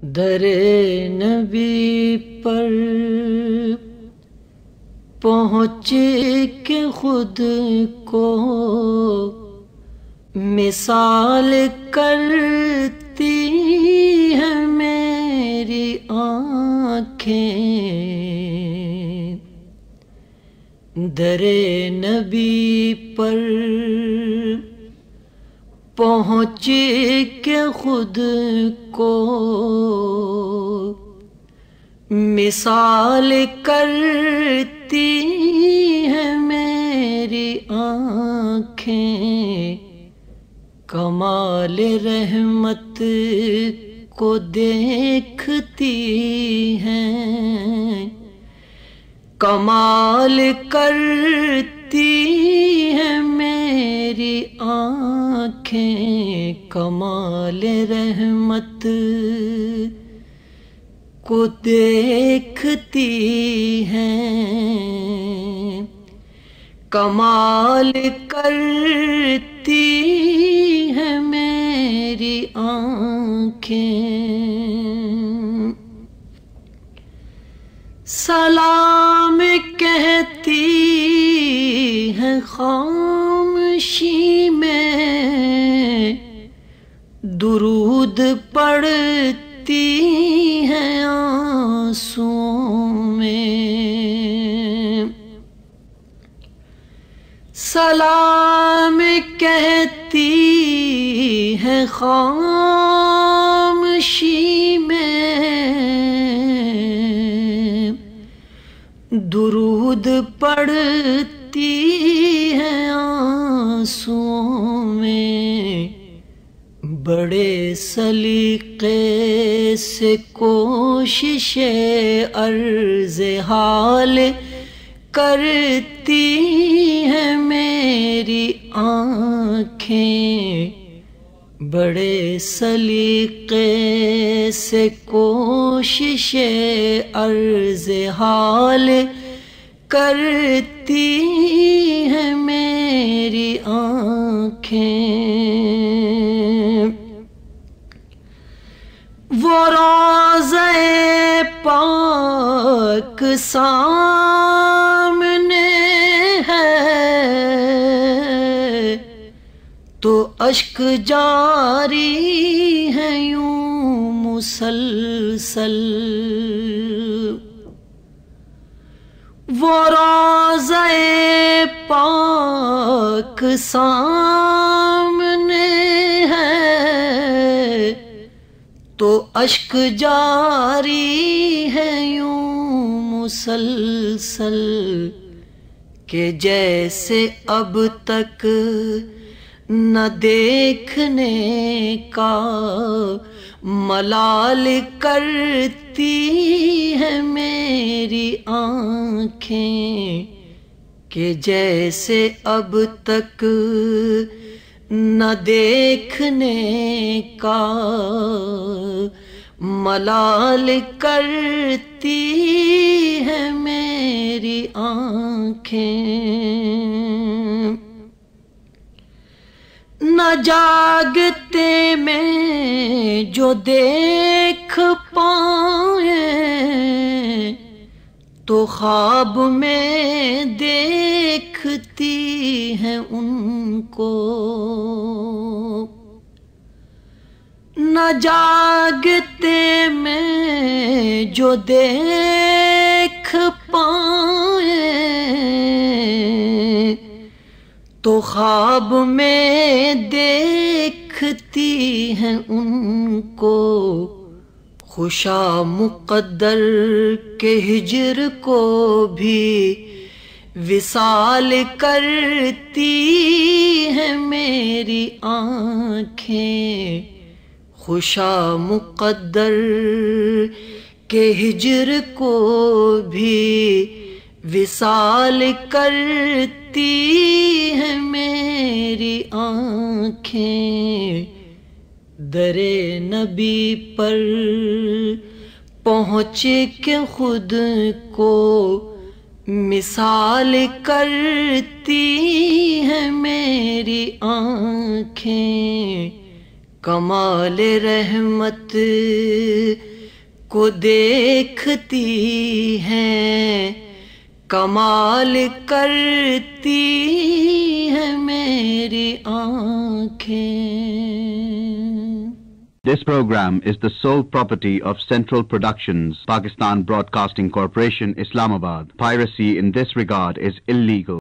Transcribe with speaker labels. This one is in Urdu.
Speaker 1: در نبی پر پہنچ کے خود کو مثال کرتی ہے میری آنکھیں، در نبی پر پہنچ کے خود کو مثال کرتی ہے میری آنکھیں، کمال رحمت کو دیکھتی ہیں، کمال کرتی ہیں میری آنکھیں، کمال رحمت کو دیکھتی ہیں، کمال کرتی ہیں میری آنکھیں۔ سلام کہتی ہے خاموشی میں، درود پڑھتی ہیں آنسوؤں میں، سلام کہتی ہے خاموشی میں، درود پڑھتی ہیں آنسوؤں میں، بڑے سلیقے سے کوشش عرض حال کرتی ہیں میری آنکھیں، بڑے سلیقے سے کوشش عرض حال کرتی ہیں میری آنکھیں۔ وہ روضہ پاک سامنے ہے تو اشک جاری ہے یوں مسلسل، وہ روضہ پاک سامنے ہے تو اشک جاری ہے یوں مسلسل، کہ جیسے اب تک نہ دیکھنے کا ملال کرتی ہے میری آنکھیں، کہ جیسے اب تک نہ دیکھنے کا ملال کرتی ہے میری آنکھیں، نہ جاگتے میں جو دیکھ پائیں تو خواب میں دیکھتی ہیں ان کو، نہ جاگتے میں جو دیکھ پائیں تو خواب میں دیکھتی ہیں ان کو، خوشا مقدر کے ہجر کو بھی وصال کرتی ہیں میری آنکھیں، خوشا مقدر کے ہجر کو بھی وصال کرتی ہیں میری آنکھیں، در نبی پر پہنچ کے خود کو مثال کرتی ہیں میری آنکھیں، کمال رحمت کو دیکھتی ہیں، کمال کرتی ہیں میری آنکھیں.
Speaker 2: This program is the sole property of Central Productions, Pakistan Broadcasting Corporation, Islamabad. Piracy in this regard is illegal.